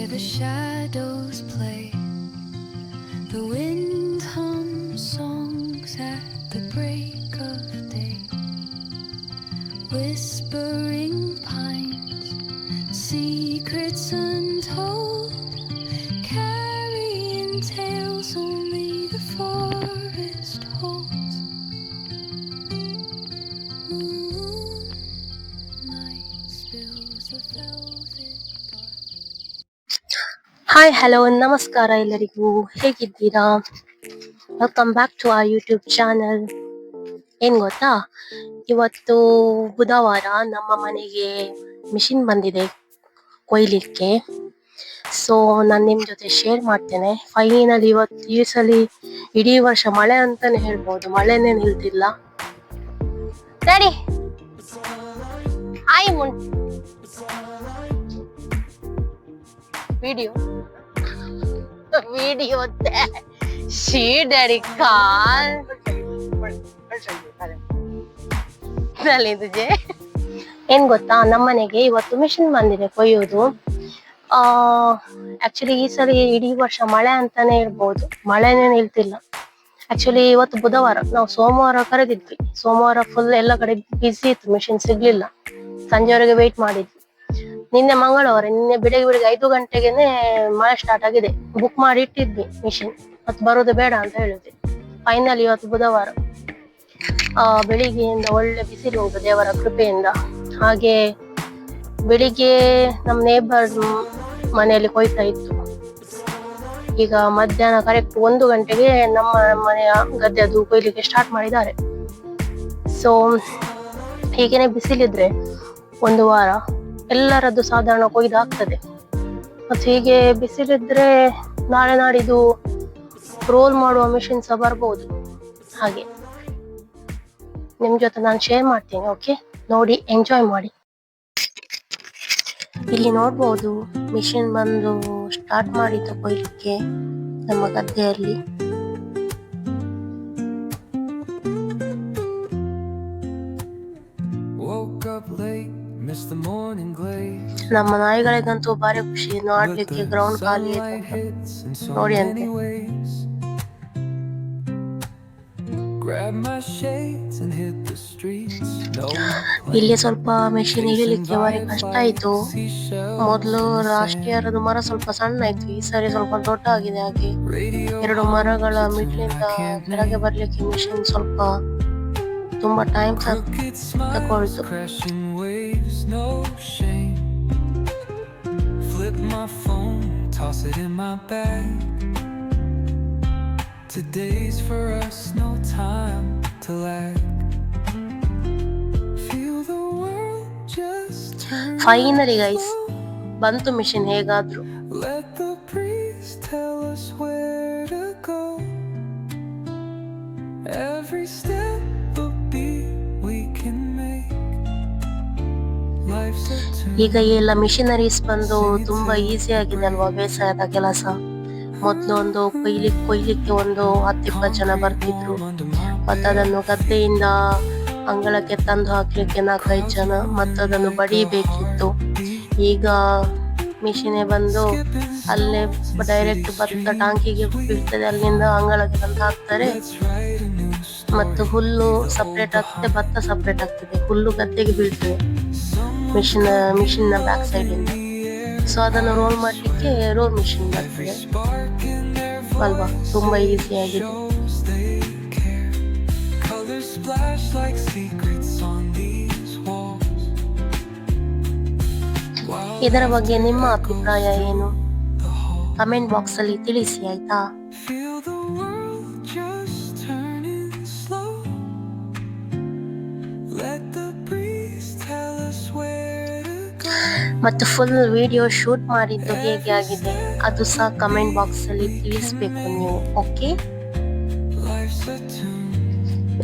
where the shadows play. The wind hums songs at the break of day. Whispering pines, secrets untold, carrying tales only the forest holds. Moonlight spills the velvet dark. Hi hello ನಮಸ್ಕಾರ ಎಲ್ಲರಿಗೂ, ಹೇಗಿದ್ದೀರಾ? Welcome back to our YouTube channel. ಏನ್ ಗೊತ್ತಾ, ಇವತ್ತು ಬುಧವಾರ ನಮ್ಮ ಮನೆಗೆ machine ಬಂದಿದೆ ಕೊಯ್ಲಿಕ್ಕೆ. ಸೊ ನಾನು ನಿಮ್ಮ ಜೊತೆ ಶೇರ್ ಮಾಡ್ತೇನೆ. ಫೈನಲ್ ಇವತ್ತು ಈ ಸಲ ಇಡೀ ವರ್ಷ ಮಳೆ ಅಂತಾನೆ ಹೇಳ್ಬೋದು, ಮಳೆನೇ ನಿಲ್ತಿಲ್ಲ. ಡ್ಯಾಡಿ ಹಾಯ್ ವಿಡಿಯೋ ಶೀ ಡ್ಯಾಡಿ ಕಾಲ್ ಏನ್ ಗೊತ್ತಾ, ನಮ್ಮನೆಗೆ ಇವತ್ತು ಮಿಷಿನ್ ಬಂದಿದೆ ಕೊಯ್ಯೋದು. ಆಕ್ಚುಲಿ ಈ ಸಲ ಇಡೀ ವರ್ಷ ಮಳೆ ಅಂತಾನೆ ಹೇಳ್ಬೋದು, ಮಳೆನೇ ನಿಲ್ತಿಲ್ಲ. ಆಕ್ಚುಲಿ ಇವತ್ತು ಬುಧವಾರ, ನಾವು ಸೋಮವಾರ ಕರೆದಿದ್ವಿ. ಸೋಮವಾರ ಫುಲ್ ಎಲ್ಲ ಕಡೆ ಬಿಸಿ ಇತ್ತು, ಮಿಷಿನ್ ಸಿಗ್ಲಿಲ್ಲ. ಸಂಜೆವರೆಗೆ ವೇಟ್ ಮಾಡಿದ್ವಿ. ನಿನ್ನೆ ಮಂಗಳವಾರ, ನಿನ್ನೆ ಬೆಳಿಗ್ಗೆ 5 ಗಂಟೆಗೆನೆ ಮಳೆ ಸ್ಟಾರ್ಟ್ ಆಗಿದೆ. ಬುಕ್ ಮಾಡಿ ಇಟ್ಟಿದ್ವಿ ಮಿಷಿನ್, ಮತ್ತೆ ಬರೋದು ಬೇಡ ಅಂತ ಹೇಳಿದ್ವಿ. ಫೈನಲ್ ಇವತ್ತು ಬುಧವಾರ ಬೆಳಿಗ್ಗೆಯಿಂದ ಒಳ್ಳೆ ಬಿಸಿಲು ಉಂಟು ದೇವರ ಕೃಪೆಯಿಂದ. ಹಾಗೆ ಬೆಳಿಗ್ಗೆ ನಮ್ಮ ನೇಬರ್ ಮನೆಯಲ್ಲಿ ಕೊಯ್ತಾ ಇತ್ತು. ಈಗ ಮಧ್ಯಾಹ್ನ ಕರೆಕ್ಟ್ 1 ಗಂಟೆಗೆ ನಮ್ಮ ಮನೆಯ ಗದ್ದೆ ಅದು ಕೊಯ್ಲಿಕ್ಕೆ ಸ್ಟಾರ್ಟ್ ಮಾಡಿದ್ದಾರೆ. ಸೊ ಹೀಗೇನೆ ಬಿಸಿಲಿದ್ರೆ ಒಂದು ವಾರ ಎಲ್ಲರದ್ದು ಸಾಧಾರಣ ಕೊಯ್ದಾಗ್ತದೆ. ಮತ್ತೆ ಹೀಗೆ ಬಿಸಿಲಿದ್ರೆ ನಾಳೆ ನಾಡಿದ್ದು ರೋಲ್ ಮಾಡುವ ಮಿಷಿನ್ ಸಹ ಬರ್ಬೋದು. ಹಾಗೆ ನಿಮ್ ಜೊತೆ ನಾನು ಶೇರ್ ಮಾಡ್ತೀನಿ, ಓಕೆ? ನೋಡಿ ಎಂಜಾಯ್ ಮಾಡಿ. ಇಲ್ಲಿ ನೋಡ್ಬೋದು, ಮಿಷಿನ್ ಬಂದು ಸ್ಟಾರ್ಟ್ ಮಾಡಿದ್ದು ಕೊಯ್ಲಿಕ್ಕೆ ನಮ್ಮ ಗದ್ದೆಯಲ್ಲಿ. ನಮ್ಮ ನಾಯಿಗಳಿಗಂತೂ ಭಾರಿ ಖುಷಿ, ಇನ್ನು ಆಡ್ಲಿಕ್ಕೆ ಗ್ರೌಂಡ್ ಖಾಲಿ ಇದೆ ನೋಡಿ ಅಂತೆ. ಇಲ್ಲಿ ಸ್ವಲ್ಪ ಮೆಷಿನ್ ಇಳಿಲಿಕ್ಕೆ ಭಾರಿ ಕಷ್ಟ ಆಯ್ತು. ಮೊದಲು ಲಾಸ್ಟ್ ಇಯರ್ ಅದು ಮರ ಸ್ವಲ್ಪ ಸಣ್ಣ ಇತ್ತು, ಈ ಸರಿ ಸ್ವಲ್ಪ ದೊಡ್ಡ ಆಗಿದೆ. ಹಾಗೆ 2 ಮರಗಳ ಮಿಡ್ಲಿಂದ ಕೆಳಗೆ ಬರ್ಲಿಕ್ಕೆ ಮಿಷಿನ್ ಸ್ವಲ್ಪ ತುಂಬಾ time ತಗೊಳ್ತು. Today's for us, no time to lag. Feel the world just turn. Finally guys ಬಂತು ಮಿಷಿನ್ ಹೇಗಾದ್ರು. Let the breeze tell us where to go. Every step a beat we can make. Life's a tune. ಈಗ ಎಲ್ಲ machineries ಬಂದು ತುಂಬಾ easy ಆಗಿದೆ ಅಲ್ವಾ ಬೇಸಾಯದ ಕೆಲಸ. ಮೊದ್ಲು ಒಂದು ಕೊಯ್ಲಿಕ್ಕೆ ಒಂದು 10-20 ಜನ ಬರ್ತಿದ್ರು. ಮತ್ತೆ ಅದನ್ನು ಗದ್ದೆಯಿಂದ ಅಂಗಳಕ್ಕೆ ತಂದು ಹಾಕ್ಲಿಕ್ಕೆ 4-5 ಜನ, ಮತ್ತದನ್ನು ಬಡಿಬೇಕಿತ್ತು. ಈಗ ಮಿಷಿನೇ ಬಂದು ಅಲ್ಲೇ ಡೈರೆಕ್ಟ್ ಭತ್ತ ಟಾಂಕಿಗೆ ಬೀಳ್ತದೆ, ಅಲ್ಲಿಂದ ಅಂಗಳಕ್ಕೆ ತಂದು ಹಾಕ್ತಾರೆ. ಮತ್ತು ಹುಲ್ಲು ಸಪ್ರೇಟ್ ಆಗ್ತದೆ, ಭತ್ತ ಸಪ್ರೇಟ್ ಆಗ್ತದೆ. ಹುಲ್ಲು ಗದ್ದೆಗೆ ಬೀಳ್ತದೆ ಮಿಷಿನ್ ನ ಬ್ಯಾಕ್ ಸೈಡ್ ಇಂದ. ಸೊ ಅದನ್ನು ರೋಲ್ ಮಾಡ್ಲಿಕ್ಕೆ ರೋಲ್ ಮಿಷಿನ್ ಬರ್ತದೆ ಅಲ್ವಾ, ತುಂಬಾ ಈಸಿ ಆಗಿದೆ. ಇದರ ಬಗ್ಗೆ ನಿಮ್ಮ ಅಭಿಪ್ರಾಯ ಏನು? ಕಮೆಂಟ್ ಬಾಕ್ಸ್ ಅಲ್ಲಿ ತಿಳಿಸಿ, ಆಯ್ತಾ? ಮತ್ತು ಫುಲ್ ವಿಡಿಯೋ ಶೂಟ್ ಮಾಡಿದ್ದು ಹೇಗೆ ಆಗಿದೆ ಅದು ಸಹ ಕಮೆಂಟ್ ಬಾಕ್ಸ್ ಅಲ್ಲಿ ತಿಳಿಸ್ಬೇಕು ನೀವು, ಓಕೆ?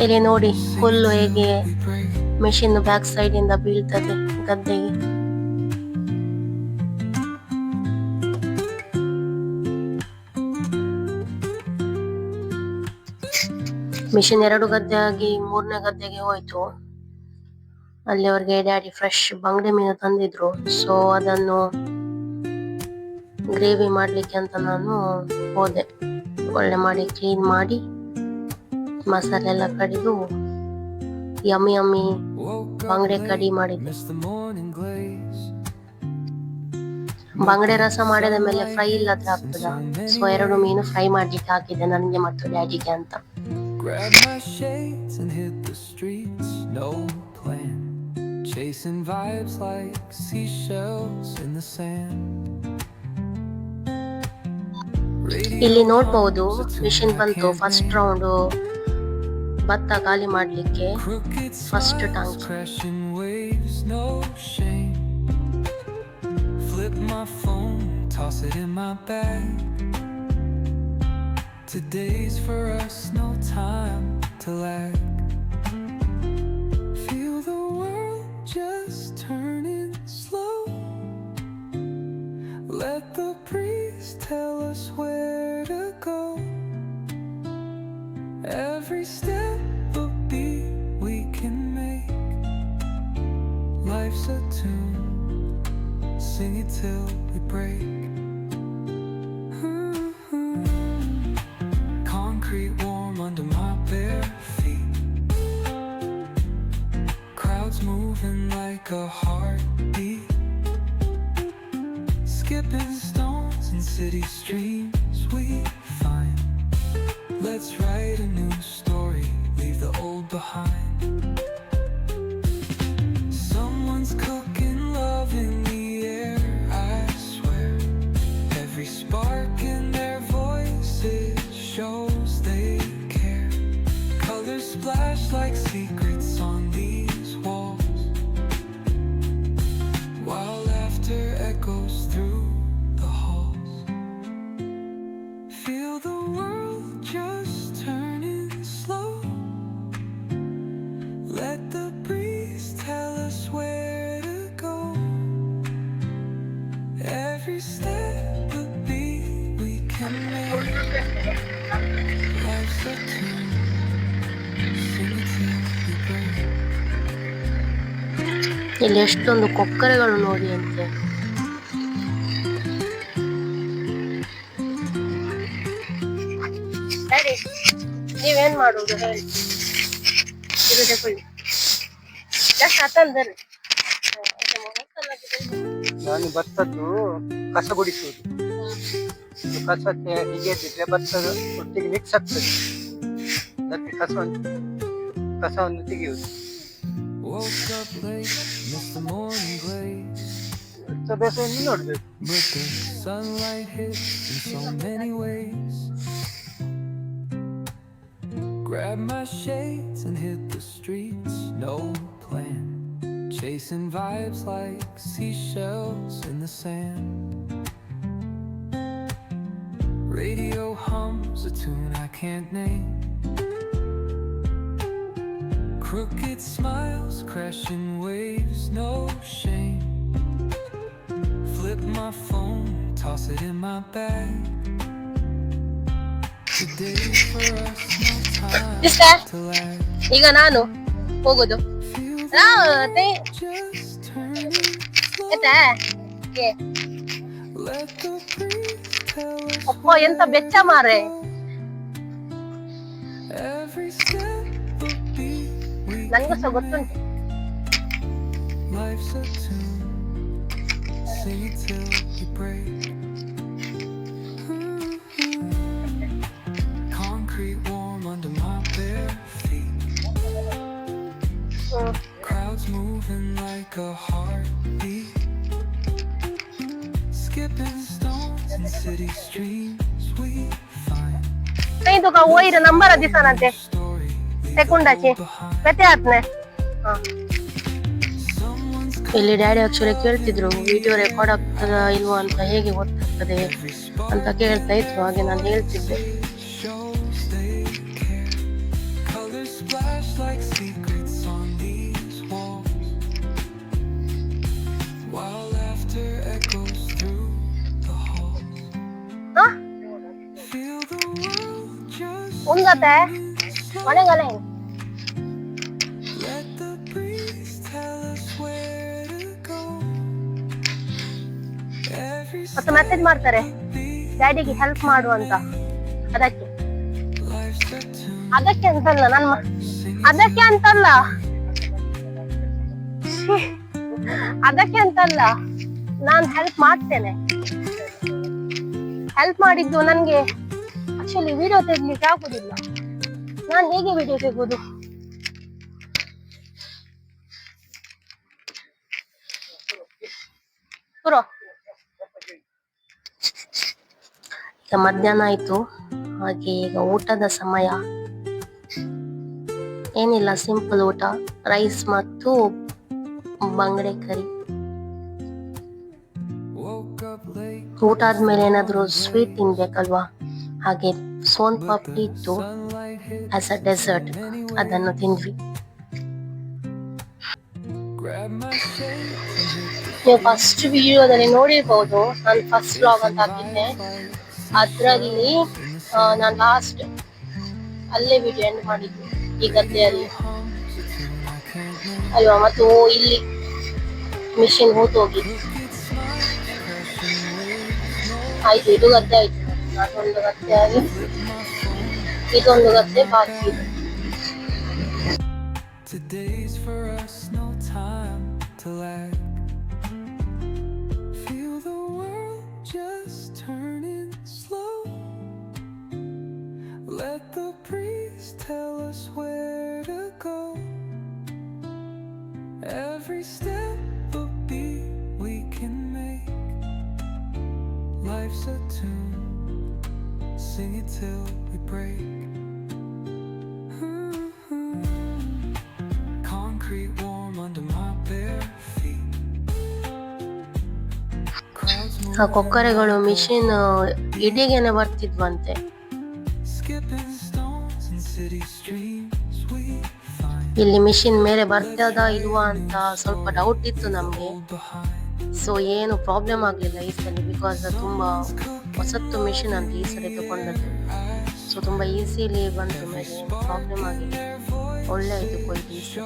ಇಲ್ಲಿ ನೋಡಿ ಹುಲ್ಲು ಹೇಗೆ ಮೆಷಿನ್ ಬ್ಯಾಕ್ ಸೈಡ್ ಇಂದ ಬೀಳ್ತದೆ ಗದ್ದೆಗೆ. ಮಿಷಿನ್ 2 ಗದ್ದೆ ಆಗಿ 3ನೇ ಗದ್ದೆಗೆ ಹೋಯ್ತು. ಅಲ್ಲಿವರೆಗೆ ಡ್ಯಾಡಿ ಫ್ರೆಶ್ ಬಂಗಡೆ ಮೀನು ತಂದಿದ್ರು. ಸೊ ಅದನ್ನು ಗ್ರೇವಿ ಮಾಡಲಿಕ್ಕೆ ಅಂತ ನಾನು ಹೋದೆ. ಒಳ್ಳೆ ಮಾಡಿ ಕ್ಲೀನ್ ಮಾಡಿ ಮಸಾಲೆ ಎಲ್ಲ ಕಡಿದು ಯಮ್ಮಿ ಯಮ್ಮಿ ಬಂಗಡೆ ಕಡಿ ಮಾಡಿದ್ದೆ. ಬಂಗಡೆ ರಸ ಮಾಡಿದ ಮೇಲೆ ಫ್ರೈ ಇಲ್ಲದ್ರೆ ಆಗ್ತದ, ಸೊ 2 ಮೀನು ಫ್ರೈ ಮಾಡ್ಲಿಕ್ಕೆ ಹಾಕಿದ್ದೆ ನನಗೆ ಮತ್ತು ಡ್ಯಾಡಿಗೆ ಅಂತ. Grab my shades and hit the streets, no plan. Chasing vibes like seashells in the sand. ಇಲ್ಲಿ ನೋಡ್ಬಹುದು ಮಿಷಿನ್ ಬಂತು. ಫಸ್ಟ್ ರೌಂಡ್ ಭತ್ತ ಖಾಲಿ ಮಾಡ್ಲಿಕ್ಕೆ first tank. Flip my phone, toss it in my bag. Today's for us, no time to lag. Feel the world just turning slow. Let the breeze tell us where to go. Every step a beat we can make. Life's a tune, sing it till we break. Concrete warm under my bare feet. Crowds moving like a heartbeat. Skipping stones in city streams we find. Let's write a new story, leave the old behind. Someone's cooking love in the air, I swear. Every spark in their voices shows they care. Colors splash like secrets on these walls, while laughter echoes through the halls. Feel the world just turning slow. Let the breeze tell us where to go. Every step a beat we can make. Life's a tune, sing it till we break. ಇಲ್ಲಿ ಎಷ್ಟೊಂದು ಕೊಕ್ಕರೆಗಳು ನೋಡಿ ಅಂತೆ. ನೀವೇನ್ ಮಾಡುದು ಹೇಳಿ. ಇದು ತಗೊಳ್ಳಿ. ನಾನು ಭತ್ತದ್ದು ಕಸ ಗುಡಿಸುವುದು. ಕಸಕ್ಕೆ ಹೀಗೆ ಇದ್ದಿದ್ರೆ ಭತ್ತದ ಒಟ್ಟಿಗೆ ಮಿಕ್ಸ್ ಆಗ್ತದೆ. ಅದಕ್ಕೆ ಕಸವನ್ನು ತೆಗೆಯುವುದು. Woke up late, missed the morning glaze. ಬೇಸನ್ನು ನೋಡ್ಬೇಕು. But the sunlight hits in so many ways. Grab my shades and hit the streets, no plan. Chasing vibes like seashells in the sand. Radio hums a tune I can't name. Crooked smiles, crashing waves, no shame. Flip my phone, toss it in my bag. Today's for us, no time to lag. ಈಗ ನಾನು ಹೋಗುದು. Just turning slow. Let the breeze tell us ಅಪ್ಪ ಎಂತ ಬೆಚ್ಚ ಮಾರೆ. every step a beat we ನನಗೂ ಸಹ ಗೊತ್ತುಂಟು. Life's a tune, sing it till we break. Concrete warm under my bare feet. Crowds moving like a heartbeat. Skipping stones in city streams we find. ಇದು ಓಯ್ರ number ದಿಸಾನಂತೆ Story ಸೆಕುಂಡಾಚಿ ಕತೆ ಆತ್ನೆ. ಇಲ್ಲಿ daddy actually ಕೇಳ್ತಿದ್ರು video record ಆಗ್ತದ ಇಲ್ವಾ ಅಂತ, ಹೇಗೆ ಗೊತ್ತಾಗ್ತದೆ ಅಂತ ಕೇಳ್ತಾ ಇದ್ರು. ಹಾಗೆ ನಾನು ಹೇಳ್ತಿದ್ದೆ. shows they care. Colors splash like secrets on these walls, while laughter echoes through the halls. Feel the world just ಒಂದತ್ತೆ ಮನೆಗಲ್ಲ let the breeze tell us where to go. ಮತ್ತೆ ಮೆಸೇಜ್ ಮಾಡ್ತಾರೆ ಡ್ಯಾಡಿಗೆ ಹೆಲ್ಪ್ ಮಾಡು ಅಂತ. ಅದಕ್ಕೆ ಅದಕ್ಕೆ ಅಂತಲ್ಲ ಅದಕ್ಕೆ ಅಂತಲ್ಲ ಅದಕ್ಕೆ ಅಂತಲ್ಲ, ನಾನ್ ಹೆಲ್ಪ್ ಮಾಡ್ತೇನೆ. ಹೆಲ್ಪ್ ಮಾಡಿದ್ದು ನನ್ಗೆ ಆಕ್ಚುಲಿ ವಿಡಿಯೋ ತೆಗ್ಲಿಕ್ಕೆ ಆಗುದಿಲ್ಲ. ನಾನ್ ಹೇಗೆ ವಿಡಿಯೋ ತೆಗೋದು? ಈಗ ಮಧ್ಯಾಹ್ನ ಆಯ್ತು, ಹಾಗೆ ಈಗ ಊಟದ ಸಮಯ. ಏನಿಲ್ಲ, ಸಿಂಪಲ್ ಊಟ, ರೈಸ್ ಮತ್ತು ಬಂಗಡೆ ಕರಿ. ಊಟ ಆದ್ಮೇಲೆ ಏನಾದ್ರು ಸ್ವೀಟ್ ತಿನ್ಬೇಕಲ್ವಾ, ಹಾಗೆ ಸೋನ್ ಪಾಪಡಿ ಇತ್ತು ಆಸ್ ಅ ಡೆಸರ್ಟ್, ಅದನ್ನು ತಿಂದ್ವಿ. ನೀವು ಫಸ್ಟ್ ವಿಡಿಯೋದಲ್ಲಿ ನೋಡಿರ್ಬೋದು, ನಾನು ಫಸ್ಟ್ ವ್ಲಾಗ್ ಅಂತ ಹಾಕಿದ್ದೆ. ಅದ್ರಲ್ಲಿ ನಾನು ಲಾಸ್ಟ್ ಅಲ್ಲೇ ವಿಡಿಯೋ ಎಂಡ್ ಮಾಡಿದ್ದು, ಈ ಗದ್ದೆಯಲ್ಲಿ ಅಲ್ವಾ. ಮತ್ತು ಇಲ್ಲಿ ಮಿಷಿನ್ ಹೋಗಿ ಆಯ್ತು, ಇದು ಗದ್ದೆ ಆಯ್ತು. ಅದೊಂದು ಗದ್ದೆ ಆಗಿ ಇದೊಂದು ಗದ್ದೆ ಬಾಕಿ ಇದೆ. Today's for us, no time to lag. Feel the world just turning slow. Let the breeze tell us where to go. Every step a beat we can make. Life's a tune, sing it till we break. Concrete warm under my bare feet. ಆ ಕೊಕ್ಕರೆಗಳು machine ಇಡಿಗೆನೆ ಬರ್ತಿದ್ವಂತೆ. Skipping stones in city streams we find. ಇಲ್ಲಿ machine ಮೇಲೆ ಬರ್ತದ ಇಲ್ವಾ ಅಂತ ಸ್ವಲ್ಪ ಡೌಟ್ ಇತ್ತು ನಮ್ಗೆ. ಸೊ ಏನು ಪ್ರಾಬ್ಲಮ್ ಆಗ್ಲಿಲ್ಲ ಈ ಸಲ, ಬಿಕಾಸ್ ತುಂಬಾ ಹೊಸತ್ತು ಮಿಷಿನ್ ಅಂತ ಈ ಸಲ ತಗೊಂಡದ್ದು. ಸೊ ತುಂಬಾ ಈಸಿಲಿ ಬಂತು, ಮೇಲೆ ಏನು ಪ್ರಾಬ್ಲಮ್ ಆಗಿಲ್ಲ. ಒಳ್ಳೆ ಆಯ್ತು ಕೊಯ್ದು ಈ ಸಲ.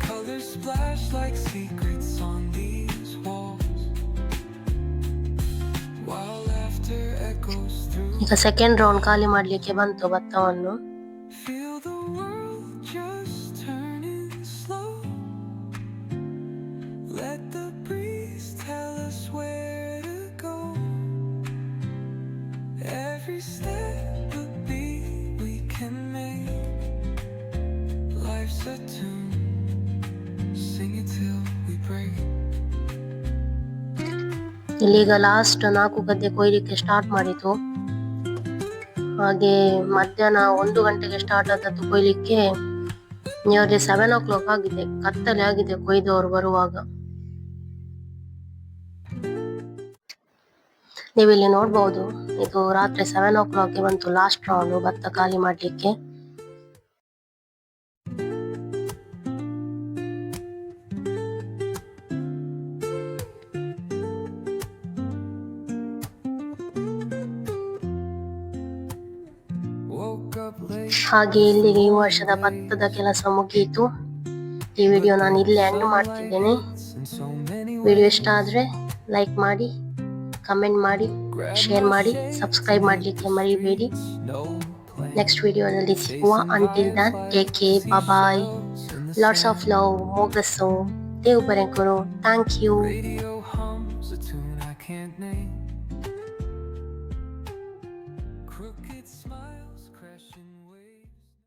Colors splash like secrets on these walls. While laughter echoes through. ಈಗ ಸೆಕೆಂಡ್ ರೌಂಡ್ ಖಾಲಿ ಮಾಡ್ಲಿಕ್ಕೆ ಬಂತು ಭತ್ತವನ್ನು. Feel the world just turning slow. Let the breeze tell us where to go. Every step a beat we can make. Life's a tune, sing it till we break. ಇಲ್ಲೀಗ last 4 ಗದ್ದೆ ಕೊಯ್ಲಿಕ್ಕೆ start ಮಾಡಿತು. ಹಾಗೆ ಮಧ್ಯಾಹ್ನ 1 ಗಂಟೆಗೆ start ಆದದ್ದು ಕೊಯ್ಲಿಕ್ಕೆ. Nearly 7 o'clock ಆಗಿದೆ, ಕತ್ತಲೆ ಆಗಿದೆ ಕೊಯ್ದವರು ಬರುವಾಗ. ನೀವಿಲ್ಲಿ ನೋಡ್ಬಹುದು, ಇದು ರಾತ್ರಿ 7 o'clock ಬಂತು ಲಾಸ್ಟ್ ರೌಂಡ್ ಭತ್ತ ಖಾಲಿ ಮಾಡ್ಲಿಕ್ಕೆ. ಹಾಗೆ ಇಲ್ಲಿಗೆ ಈ ವರ್ಷದ ಭತ್ತದ ಕೆಲಸ ಮುಗಿಯಿತು. ಈ ವಿಡಿಯೋ ನಾನು ಇಲ್ಲೇ ಎಂಡ್ ಮಾಡ್ತಿದ್ದೇನೆ. ವಿಡಿಯೋ ಇಷ್ಟ ಆದ್ರೆ ಲೈಕ್ ಮಾಡಿ, ಕಮೆಂಟ್ ಮಾಡಿ, ಶೇರ್ ಮಾಡಿ, ಸಬ್ಸ್ಕ್ರೈಬ್ ಮಾಡ್ಲಿಕ್ಕೆ ಮರಿಬೇಡಿ. ನೆಕ್ಸ್ಟ್ ವಿಡಿಯೋದಲ್ಲಿ ಸಿಗುವ. Until then take care, bye. Lots of love, ಮೊಗಸು, ದೇವ್ ಬರೆಕೊರು. Thank you. Radio hums a tune I can't name. Crooked